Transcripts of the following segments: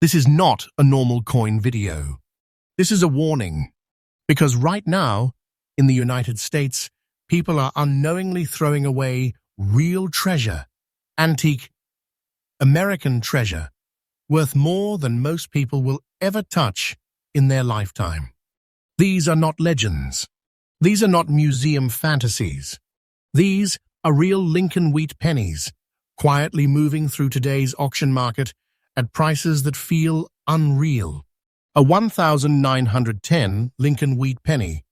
This is not a normal coin video. This is a warning, because right now, in the United States, people are unknowingly throwing away real treasure, antique American treasure, worth more than most people will ever touch in their lifetime. These are not legends. These are not museum fantasies. These are real Lincoln wheat pennies, quietly moving through today's auction market at prices that feel unreal. A 1,910 Lincoln wheat penny,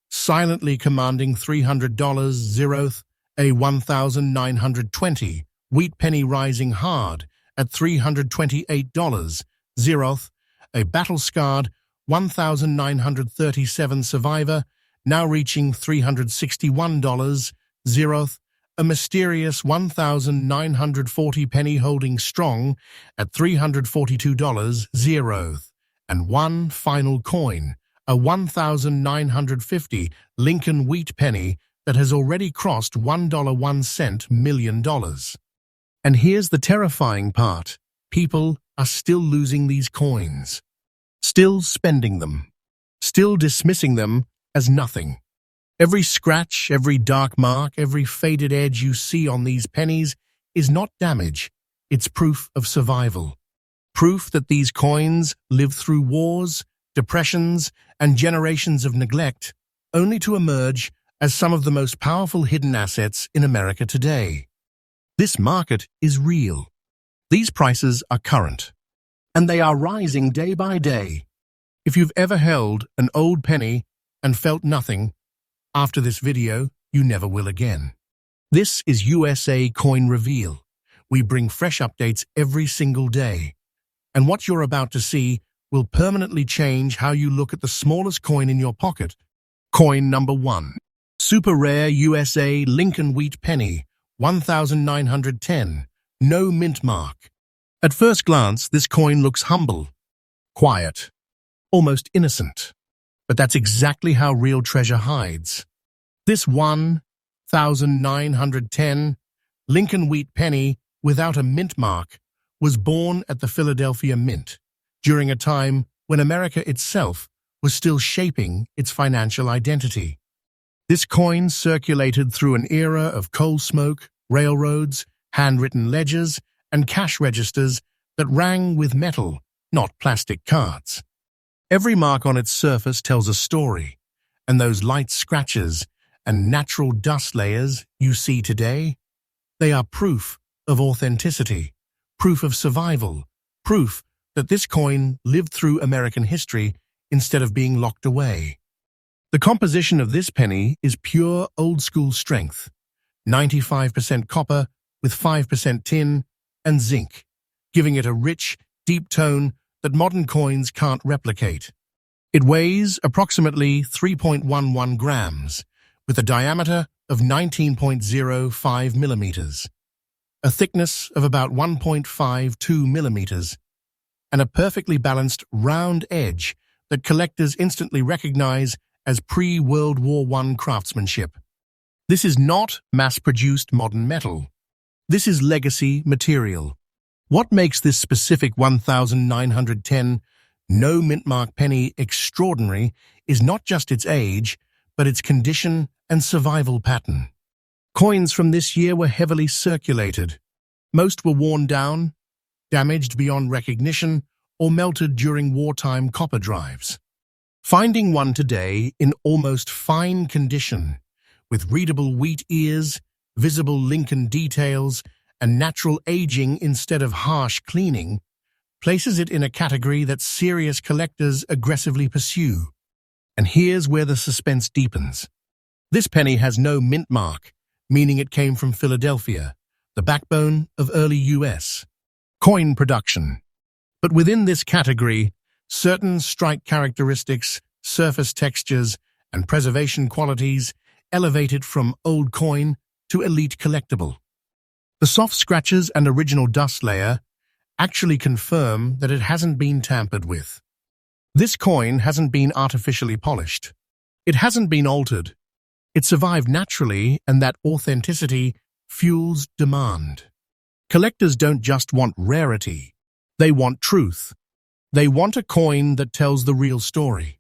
silently commanding $300 zeroth, a 1,920 wheat penny rising hard at $328 zeroth, a battle-scarred 1,937 survivor now reaching $361 zeroth, a mysterious 1,940 penny holding strong at $342 zeroth, and one final coin, a 1,950 Lincoln wheat penny that has already crossed $1.01 million. And here's the terrifying part. People are still losing these coins, still spending them, still dismissing them as nothing. Every scratch, every dark mark, every faded edge you see on these pennies is not damage, it's proof of survival. Proof that these coins lived through wars, depressions, and generations of neglect, only to emerge as some of the most powerful hidden assets in America today. This market is real. These prices are current, and they are rising day by day. If you've ever held an old penny and felt nothing, after this video, you never will again. This is USA Coin Reveal. We bring fresh updates every single day. And what you're about to see will permanently change how you look at the smallest coin in your pocket. Coin number 1. Super rare USA Lincoln wheat penny, 1,910. No mint mark. At first glance, this coin looks humble, quiet, almost innocent. But that's exactly how real treasure hides. This 1,910 Lincoln wheat penny without a mint mark was born at the Philadelphia Mint during a time when America itself was still shaping its financial identity. This coin circulated through an era of coal smoke, railroads, handwritten ledgers, and cash registers that rang with metal, not plastic cards. Every mark on its surface tells a story, and those light scratches and natural dust layers you see today, they are proof of authenticity, proof of survival, proof that this coin lived through American history instead of being locked away. The composition of this penny is pure old-school strength, 95% copper with 5% tin and zinc, giving it a rich, deep tone that modern coins can't replicate. It weighs approximately 3.11 grams, with a diameter of 19.05 millimeters, a thickness of about 1.52 millimeters, and a perfectly balanced round edge that collectors instantly recognize as pre-World War I craftsmanship. This is not mass-produced modern metal. This is legacy material. What makes this specific 1,910 no mint mark penny extraordinary is not just its age, but its condition and survival pattern. Coins from this year were heavily circulated. Most were worn down, damaged beyond recognition, or melted during wartime copper drives. Finding one today in almost fine condition, with readable wheat ears, visible Lincoln details, and natural aging instead of harsh cleaning, places it in a category that serious collectors aggressively pursue. And here's where the suspense deepens. This penny has no mint mark, meaning it came from Philadelphia, the backbone of early U.S. coin production. But within this category, certain strike characteristics, surface textures, and preservation qualities elevate it from old coin to elite collectible. The soft scratches and original dust layer actually confirm that it hasn't been tampered with. This coin hasn't been artificially polished. It hasn't been altered. It survived naturally, and that authenticity fuels demand. Collectors don't just want rarity. They want truth. They want a coin that tells the real story.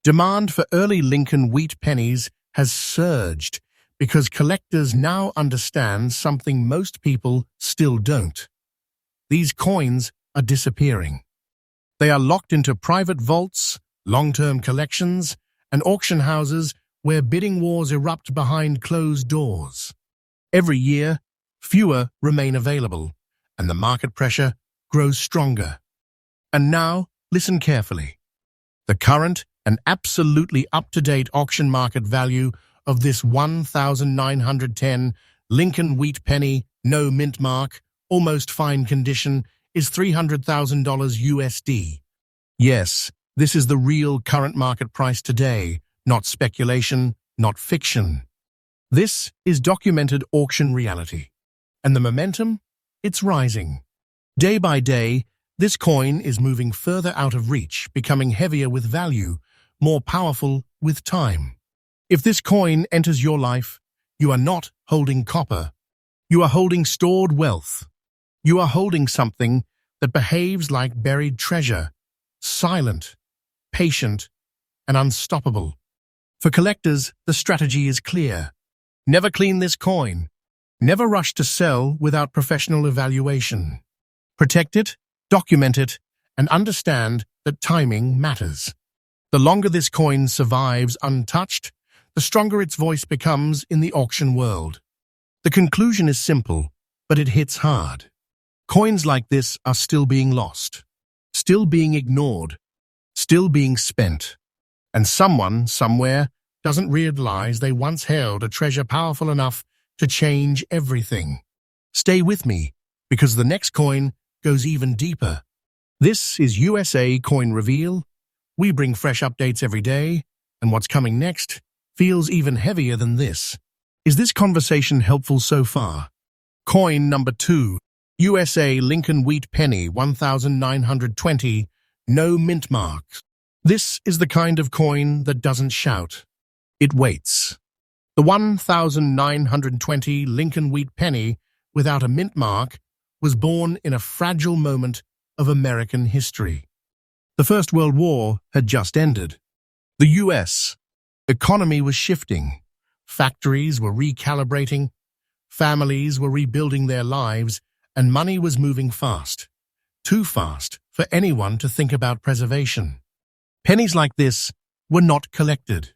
Demand for early Lincoln wheat pennies has surged because collectors now understand something most people still don't. These coins are disappearing. They are locked into private vaults, long-term collections, and auction houses where bidding wars erupt behind closed doors. Every year, fewer remain available, and the market pressure grows stronger. And now, listen carefully. The current and absolutely up-to-date auction market value of this 1910 Lincoln wheat penny, no mint mark, almost fine condition, is $300,000 USD. Yes, this is the real current market price today, not speculation, not fiction. This is documented auction reality. And the momentum? It's rising. Day by day, this coin is moving further out of reach, becoming heavier with value, more powerful with time. If this coin enters your life, you are not holding copper. You are holding stored wealth. You are holding something that behaves like buried treasure, silent, patient, and unstoppable. For collectors, the strategy is clear. Never clean this coin. Never rush to sell without professional evaluation. Protect it, document it, and understand that timing matters. The longer this coin survives untouched, the stronger its voice becomes in the auction world. The conclusion is simple, but it hits hard. Coins like this are still being lost, still being ignored, still being spent. And someone, somewhere, doesn't realize they once held a treasure powerful enough to change everything. Stay with me, because the next coin goes even deeper. This is USA Coin Reveal. We bring fresh updates every day, and what's coming next feels even heavier than this. Is this conversation helpful so far? Coin number 2, USA Lincoln Wheat Penny 1920, no mint marks. This is the kind of coin that doesn't shout. It waits. The 1920 Lincoln Wheat Penny without a mint mark was born in a fragile moment of American history. The First World War had just ended. The U.S. economy was shifting. Factories were recalibrating. Families were rebuilding their lives, and money was moving fast. Too fast for anyone to think about preservation. Pennies like this were not collected.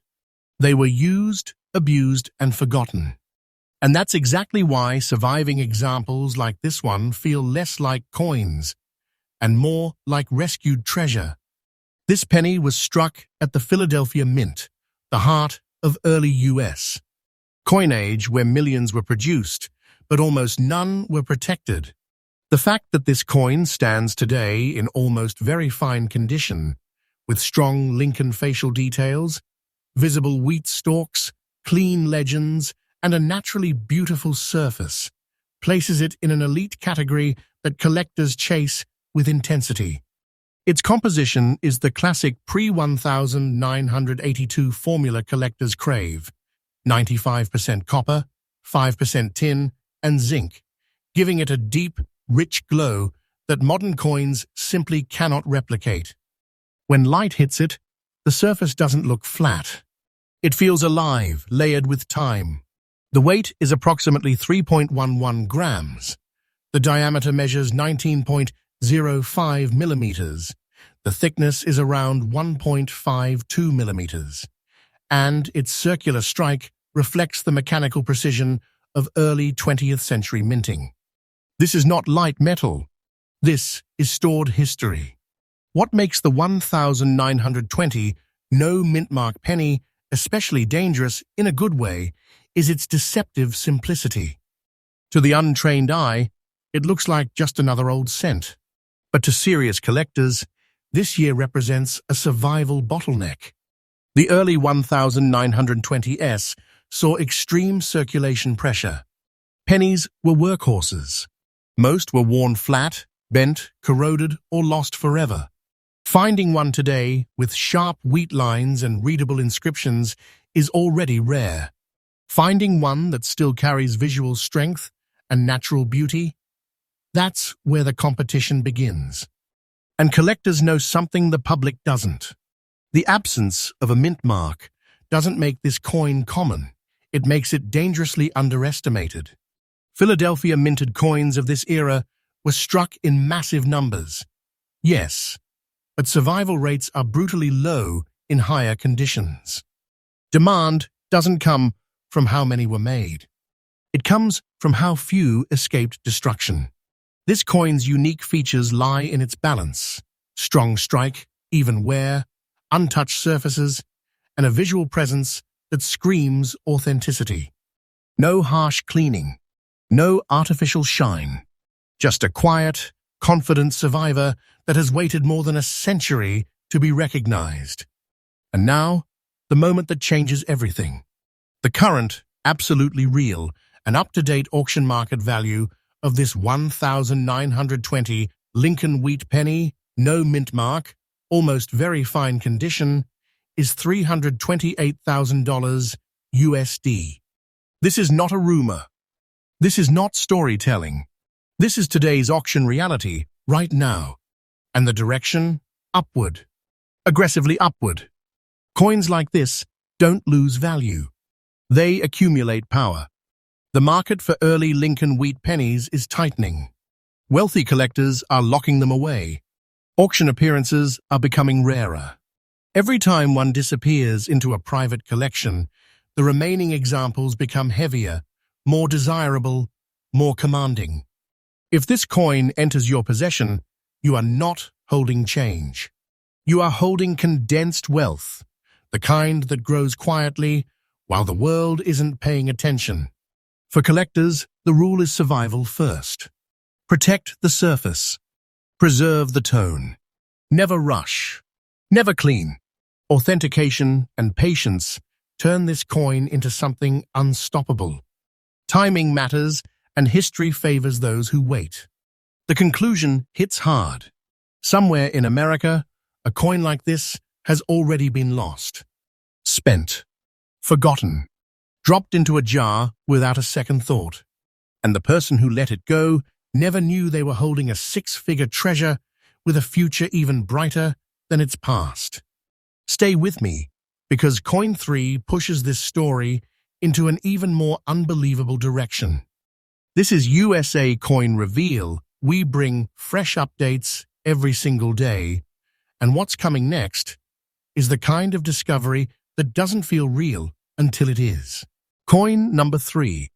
They were used, abused, and forgotten. And that's exactly why surviving examples like this one feel less like coins and more like rescued treasure. This penny was struck at the Philadelphia Mint, the heart of early U.S. coinage where millions were produced, but almost none were protected. The fact that this coin stands today in almost very fine condition, with strong Lincoln facial details, visible wheat stalks, clean legends, and a naturally beautiful surface, places it in an elite category that collectors chase with intensity. Its composition is the classic pre-1982 formula collectors crave: 95% copper, 5% tin, and zinc, giving it a deep, rich glow that modern coins simply cannot replicate. When light hits it, the surface doesn't look flat. It feels alive, layered with time. The weight is approximately 3.11 grams. The diameter measures 19.05 millimeters. The thickness is around 1.52 millimeters. And its circular strike reflects the mechanical precision of early 20th century minting. This is not light metal. This is stored history. What makes the 1920 no mint mark penny especially dangerous in a good way is its deceptive simplicity. To the untrained eye, it looks like just another old cent. But to serious collectors, this year represents a survival bottleneck. The early 1920s saw extreme circulation pressure. Pennies were workhorses. Most were worn flat, bent, corroded, or lost forever. Finding one today with sharp wheat lines and readable inscriptions is already rare. Finding one that still carries visual strength and natural beauty, that's where the competition begins. And collectors know something the public doesn't. The absence of a mint mark doesn't make this coin common. It makes it dangerously underestimated. Philadelphia minted coins of this era were struck in massive numbers. Yes, but survival rates are brutally low in higher conditions. Demand doesn't come from how many were made. It comes from how few escaped destruction. This coin's unique features lie in its balance: strong strike, even wear, untouched surfaces, and a visual presence that screams authenticity. No harsh cleaning, no artificial shine, just a quiet, confident survivor that has waited more than a century to be recognized. And now, the moment that changes everything. The current, absolutely real, and up-to-date auction market value of this 1,920 Lincoln wheat penny, no mint mark, almost very fine condition, is $328,000 USD. This is not a rumor. This is not storytelling. This is today's auction reality, right now. And the direction? Upward. Aggressively upward. Coins like this don't lose value. They accumulate power. The market for early Lincoln wheat pennies is tightening. Wealthy collectors are locking them away. Auction appearances are becoming rarer. Every time one disappears into a private collection, the remaining examples become heavier, more desirable, more commanding. If this coin enters your possession, you are not holding change. You are holding condensed wealth, the kind that grows quietly while the world isn't paying attention. For collectors, the rule is survival first. Protect the surface. Preserve the tone. Never rush. Never clean. Authentication and patience turn this coin into something unstoppable. Timing matters, and history favors those who wait. The conclusion hits hard. Somewhere in America, a coin like this has already been lost. Spent. Forgotten. Dropped into a jar without a second thought. And the person who let it go never knew they were holding a six-figure treasure with a future even brighter than its past. Stay with me, because Coin 3 pushes this story into an even more unbelievable direction. This is USA Coin Reveal. We bring fresh updates every single day, and what's coming next is the kind of discovery that doesn't feel real until it is. Coin number 3,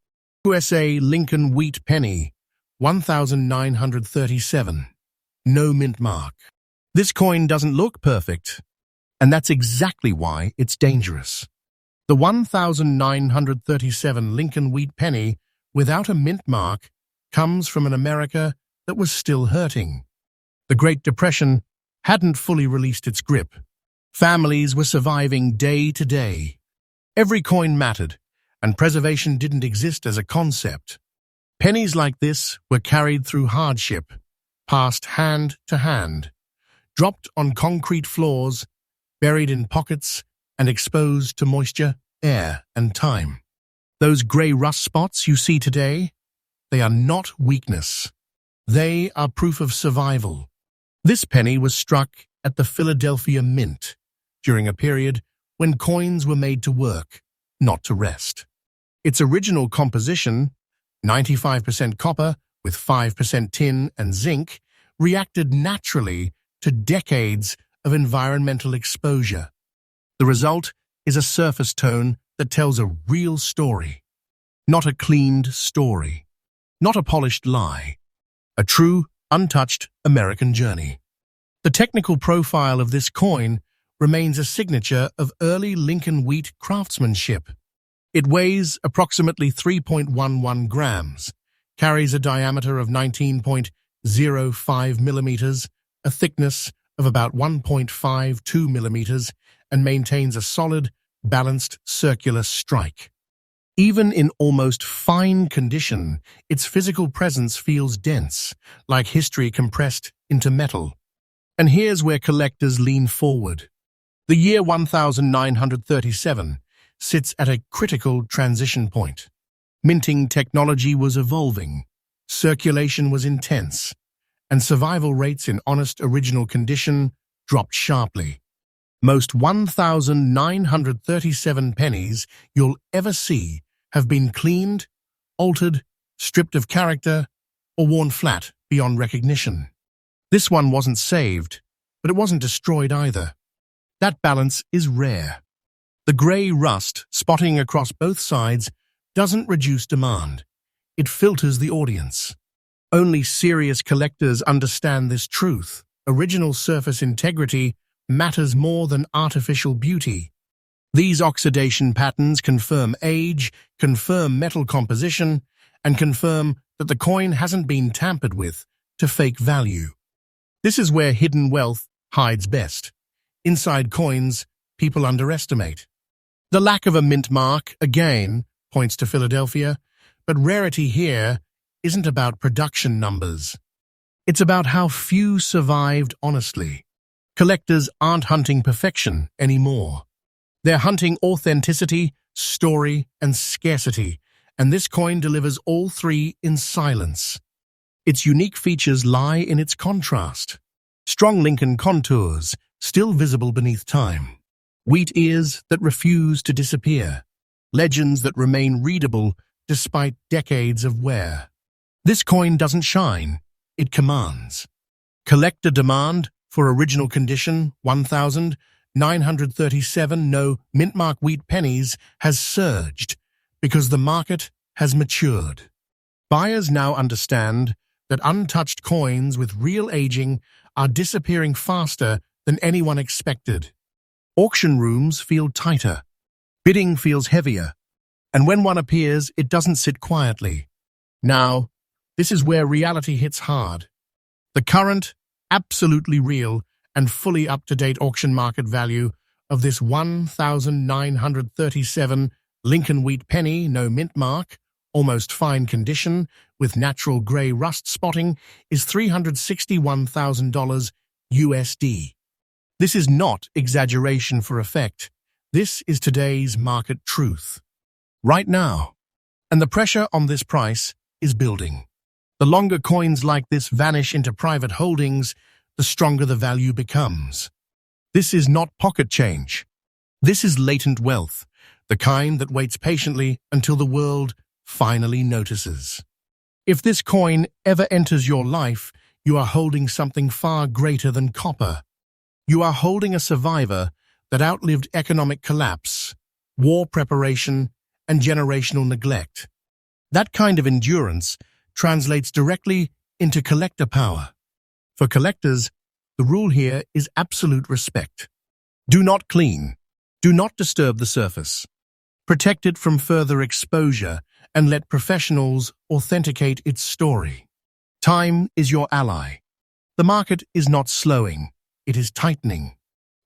USA Lincoln Wheat Penny, 1937. No mint mark. This coin doesn't look perfect, and that's exactly why it's dangerous. The 1937 Lincoln Wheat Penny without a mint mark comes from an America that was still hurting. The Great Depression hadn't fully released its grip. Families were surviving day to day. Every coin mattered, and preservation didn't exist as a concept. Pennies like this were carried through hardship, passed hand to hand, dropped on concrete floors, buried in pockets, and exposed to moisture, air, and time. Those grey rust spots you see today, they are not weakness. They are proof of survival. This penny was struck at the Philadelphia Mint during a period when coins were made to work, not to rest. Its original composition, 95% copper with 5% tin and zinc, reacted naturally to decades of environmental exposure. The result is a surface tone that tells a real story, not a cleaned story, not a polished lie, a true, untouched American journey. The technical profile of this coin remains a signature of early Lincoln wheat craftsmanship. It weighs approximately 3.11 grams, carries a diameter of 19.05 millimeters, a thickness of about 1.52 millimeters, and maintains a solid, balanced circular strike. Even in almost fine condition, its physical presence feels dense, like history compressed into metal. And here's where collectors lean forward. The year 1937 sits at a critical transition point. Minting technology was evolving, circulation was intense, and survival rates in honest original condition dropped sharply. Most 1,937 pennies you'll ever see have been cleaned, altered, stripped of character, or worn flat beyond recognition. This one wasn't saved, but it wasn't destroyed either. That balance is rare. The grey rust spotting across both sides doesn't reduce demand. It filters the audience. Only serious collectors understand this truth. Original surface integrity matters more than artificial beauty. These oxidation patterns confirm age, confirm metal composition, and confirm that the coin hasn't been tampered with to fake value. This is where hidden wealth hides best. Inside coins, people underestimate. The lack of a mint mark, again, points to Philadelphia, but Rarity here isn't about production numbers. It's about how few survived honestly. Collectors aren't hunting perfection anymore. They're hunting authenticity, story, and scarcity, and this coin delivers all three in silence. Its unique features lie in its contrast. Strong Lincoln contours, still visible beneath time. Wheat ears that refuse to disappear. Legends that remain readable despite decades of wear. This coin doesn't shine, it commands. Collector demand for original condition 1,937 no mint-mark wheat pennies has surged because the market has matured. Buyers now understand that untouched coins with real aging are disappearing faster than anyone expected. Auction rooms feel tighter. Bidding feels heavier. And when one appears, it doesn't sit quietly. Now, this is where reality hits hard. The current, absolutely real, and fully up-to-date auction market value of this 1,937 Lincoln wheat penny, no mint mark, almost fine condition, with natural grey rust spotting, is $361,000 USD. This is not exaggeration for effect. This is today's market truth. Right now. And the pressure on this price is building. The longer coins like this vanish into private holdings, the stronger the value becomes. This is not pocket change. This is latent wealth, the kind that waits patiently until the world finally notices. If this coin ever enters your life, you are holding something far greater than copper. You are holding a survivor that outlived economic collapse, war preparation, and generational neglect. That kind of endurance translates directly into collector power. For collectors, the rule here is absolute respect. Do not clean. Do not disturb the surface. Protect it from further exposure and let professionals authenticate its story. Time is your ally. The market is not slowing, it is tightening.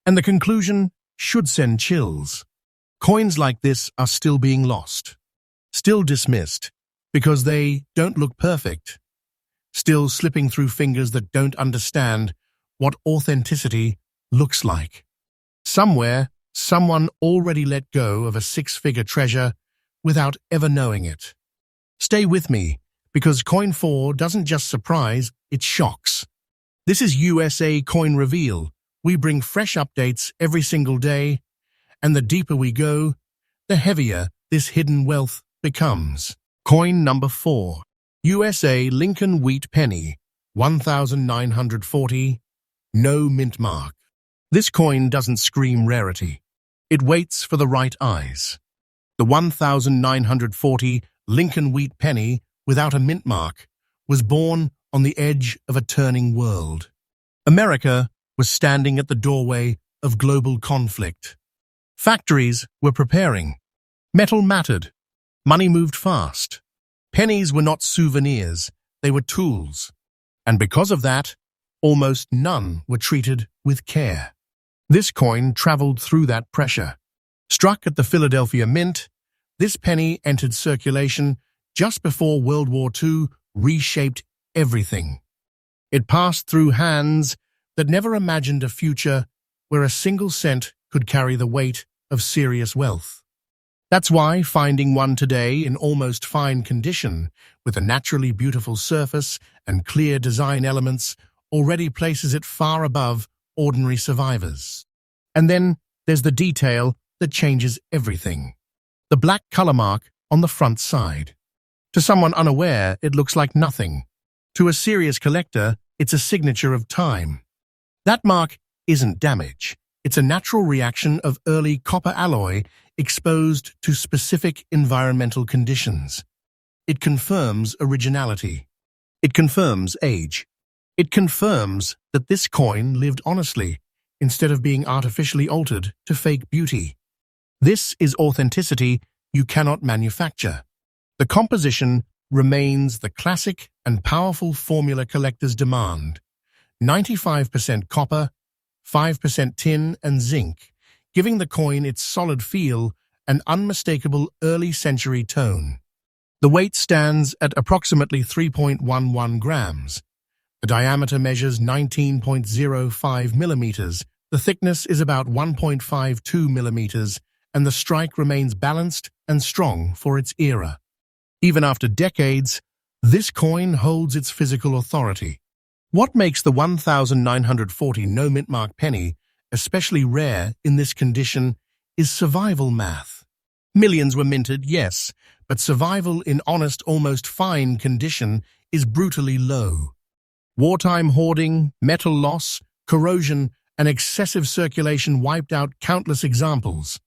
And the conclusion should send chills. Coins like this are still being lost, still dismissed, because they don't look perfect, still slipping through fingers that don't understand what authenticity looks like. Somewhere, someone already let go of a six-figure treasure without ever knowing it. Stay with me, because Coin 4 doesn't just surprise, it shocks. This is USA Coin Reveal. We bring fresh updates every single day, and the deeper we go, the heavier this hidden wealth becomes. Coin number 4. USA Lincoln Wheat Penny, 1,940, no mint mark. This coin doesn't scream rarity. It waits for the right eyes. The 1,940 Lincoln Wheat Penny, without a mint mark, was born on the edge of a turning world. America was standing at the doorway of global conflict. Factories were preparing. Metal mattered. Money moved fast. Pennies were not souvenirs, they were tools. And because of that, almost none were treated with care. This coin traveled through that pressure. Struck at the Philadelphia Mint, this penny entered circulation just before World War II reshaped everything. It passed through hands that never imagined a future where a single cent could carry the weight of serious wealth. That's why finding one today in almost fine condition, with a naturally beautiful surface and clear design elements, already places it far above ordinary survivors. And then there's the detail that changes everything. The black color mark on the front side. To someone unaware, it looks like nothing. To a serious collector, it's a signature of time. That mark isn't damage. It's a natural reaction of early copper alloy exposed to specific environmental conditions. It confirms originality. It confirms age. It confirms that this coin lived honestly, instead of being artificially altered to fake beauty. This is authenticity you cannot manufacture. The composition remains the classic and powerful formula collectors demand. 95% copper, 5% tin and zinc, giving the coin its solid feel and unmistakable early-century tone. The weight stands at approximately 3.11 grams. The diameter measures 19.05 millimeters, the thickness is about 1.52 millimeters, and the strike remains balanced and strong for its era. Even after decades, this coin holds its physical authority. What makes the 1940 no mint mark penny especially rare in this condition is survival math. Millions were minted, yes, but survival in honest, almost fine condition is brutally low. Wartime hoarding, metal loss, corrosion, and excessive circulation wiped out countless examples.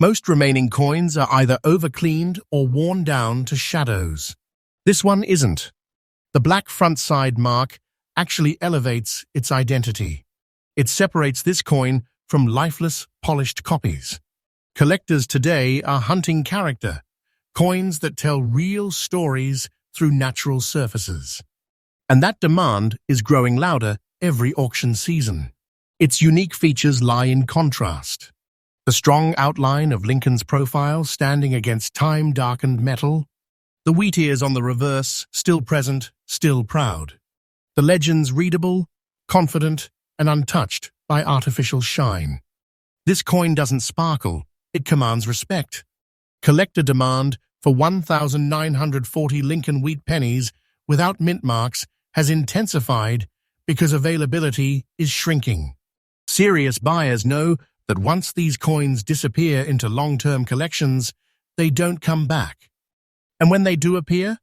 Most remaining coins are either overcleaned or worn down to shadows. This one isn't. The black front side mark actually elevates its identity. It separates this coin from lifeless, polished copies. Collectors today are hunting character, coins that tell real stories through natural surfaces. And that demand is growing louder every auction season. Its unique features lie in contrast. The strong outline of Lincoln's profile standing against time-darkened metal. The wheat ears on the reverse, still present, still proud. The legends readable, confident, and untouched by artificial shine. This coin doesn't sparkle, it commands respect. Collector demand for 1940 Lincoln wheat pennies without mint marks has intensified because availability is shrinking. Serious buyers know that once these coins disappear into long-term collections, they don't come back. And when they do appear,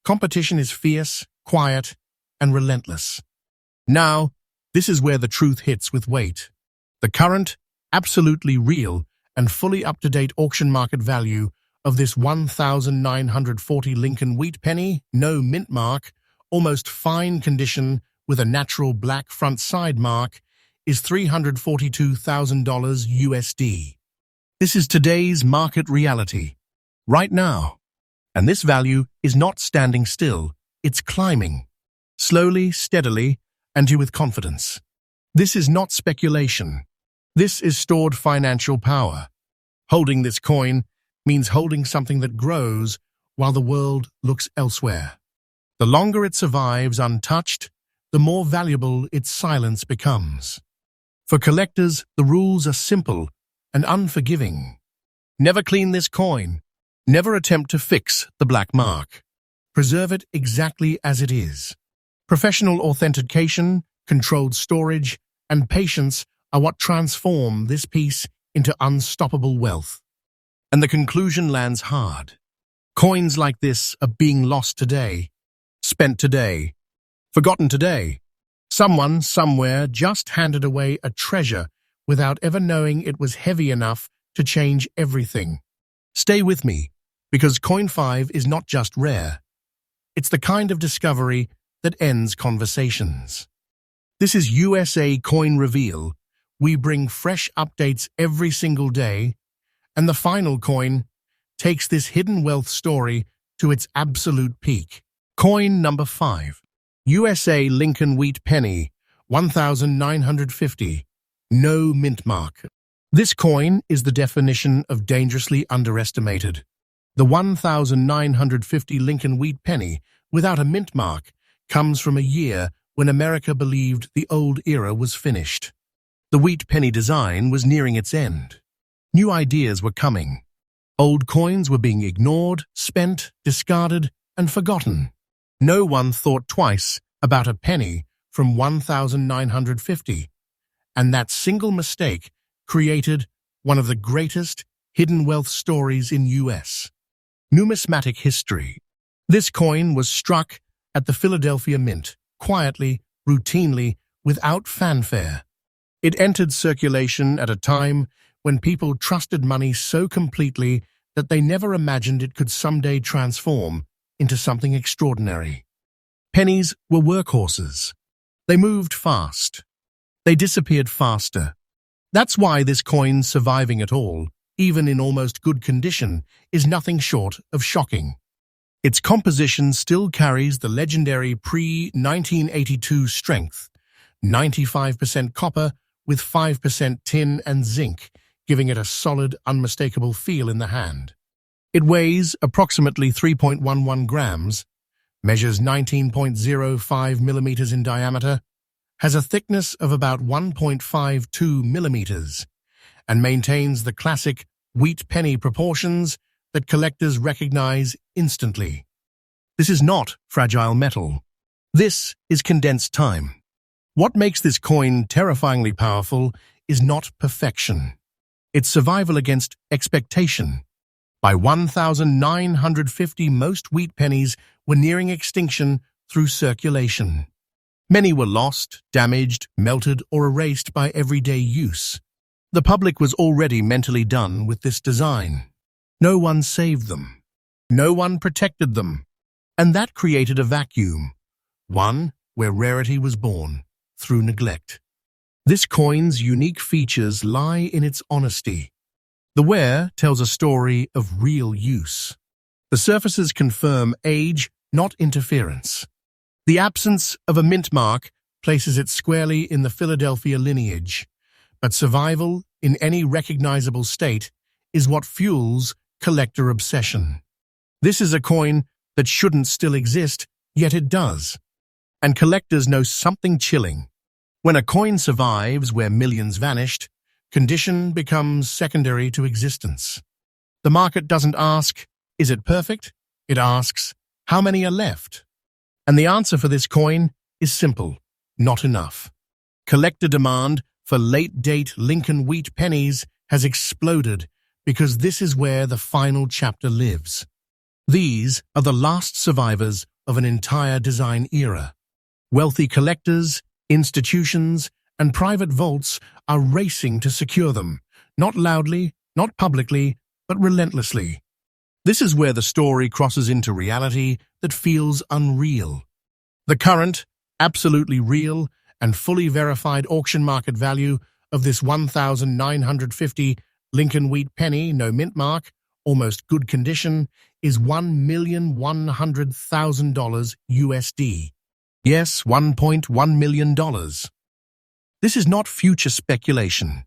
competition is fierce, quiet, and relentless. Now, this is where the truth hits with weight. The current, absolutely real, and fully up-to-date auction market value of this 1940 Lincoln wheat penny, no mint mark, almost fine condition with a natural black front side mark, is $342,000 USD. This is today's market reality, right now. And this value is not standing still, it's climbing. Slowly, steadily, and with confidence. This is not speculation. This is stored financial power. Holding this coin means holding something that grows while the world looks elsewhere. The longer it survives untouched, the more valuable its silence becomes. For collectors, the rules are simple and unforgiving. Never clean this coin. Never attempt to fix the black mark. Preserve it exactly as it is. Professional authentication, controlled storage, and patience are what transform this piece into unstoppable wealth. And the conclusion lands hard. Coins like this are being lost today, spent today, forgotten today. Someone, somewhere, just handed away a treasure without ever knowing it was heavy enough to change everything. Stay with me, because Coin 5 is not just rare. It's the kind of discovery that ends conversations. This is USA Coin Reveal. We bring fresh updates every single day, and the final coin takes this hidden wealth story to its absolute peak. Coin number 5. USA Lincoln Wheat Penny, 1950. No mint mark. This coin is the definition of dangerously underestimated. The 1950 Lincoln Wheat Penny, without a mint mark, comes from a year when America believed the old era was finished. The wheat penny design was nearing its end. New ideas were coming. Old coins were being ignored, spent, discarded, and forgotten. No one thought twice about a penny from 1950, and that single mistake created one of the greatest hidden wealth stories in U.S. numismatic history. This coin was struck at the Philadelphia Mint, quietly, routinely, without fanfare. It entered circulation at a time when people trusted money so completely that they never imagined it could someday transform into something extraordinary. Pennies were workhorses. They moved fast. They disappeared faster. That's why this coin surviving at all, even in almost good condition, is nothing short of shocking. Its composition still carries the legendary pre-1982 strength, 95% copper with 5% tin and zinc, giving it a solid, unmistakable feel in the hand. It weighs approximately 3.11 grams, measures 19.05 millimeters in diameter, has a thickness of about 1.52 millimeters, and maintains the classic wheat penny proportions that collectors recognize instantly. This is not fragile metal. This is condensed time. What makes this coin terrifyingly powerful is not perfection. It's survival against expectation. By 1950, most wheat pennies were nearing extinction through circulation. Many were lost, damaged, melted, or erased by everyday use. The public was already mentally done with this design. No one saved them. No one protected them. And that created a vacuum, one where rarity was born through neglect. This coin's unique features lie in its honesty. The wear tells a story of real use. The surfaces confirm age, not interference. The absence of a mint mark places it squarely in the Philadelphia lineage, but survival in any recognizable state is what fuels collector obsession. This is a coin that shouldn't still exist, yet it does. And collectors know something chilling. When a coin survives where millions vanished, condition becomes secondary to existence. The market doesn't ask, is it perfect? It asks, how many are left? And the answer for this coin is simple, not enough. Collector demand for late-date Lincoln wheat pennies has exploded because this is where the final chapter lives. These are the last survivors of an entire design era. Wealthy collectors, institutions, and private vaults are racing to secure them, not loudly, not publicly, but relentlessly. This is where the story crosses into reality that feels unreal. The current, absolutely real, and fully verified auction market value of this 1950 Lincoln wheat penny, no mint mark, almost good condition, is $1,100,000 USD. Yes, $1.1 million. This is not future speculation.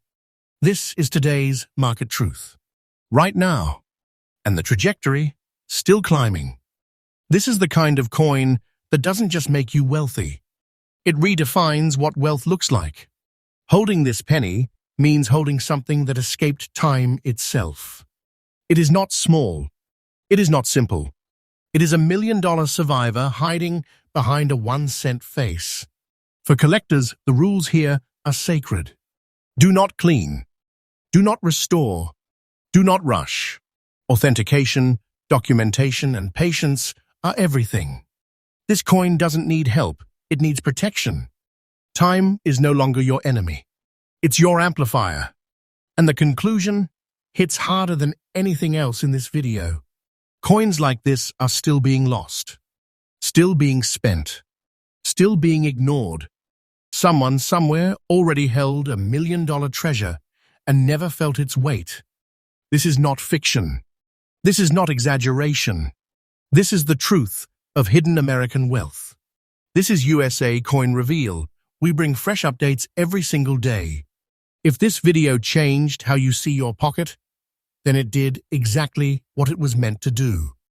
This is today's market truth. Right now. And the trajectory, still climbing. This is the kind of coin that doesn't just make you wealthy. It redefines what wealth looks like. Holding this penny means holding something that escaped time itself. It is not small. It is not simple. It is a $1 million survivor hiding behind a 1-cent face. For collectors, the rules here are sacred. Do not clean. Do not restore. Do not rush. Authentication, documentation, and patience are everything. This coin doesn't need help. It needs protection. Time is no longer your enemy. It's your amplifier. And the conclusion hits harder than anything else in this video. Coins like this are still being lost. Still being spent. Still being ignored. Someone somewhere already held a $1 million treasure and never felt its weight. This is not fiction. This is not exaggeration. This is the truth of hidden American wealth. This is USA Coin Reveal. We bring fresh updates every single day. If this video changed how you see your pocket, then it did exactly what it was meant to do.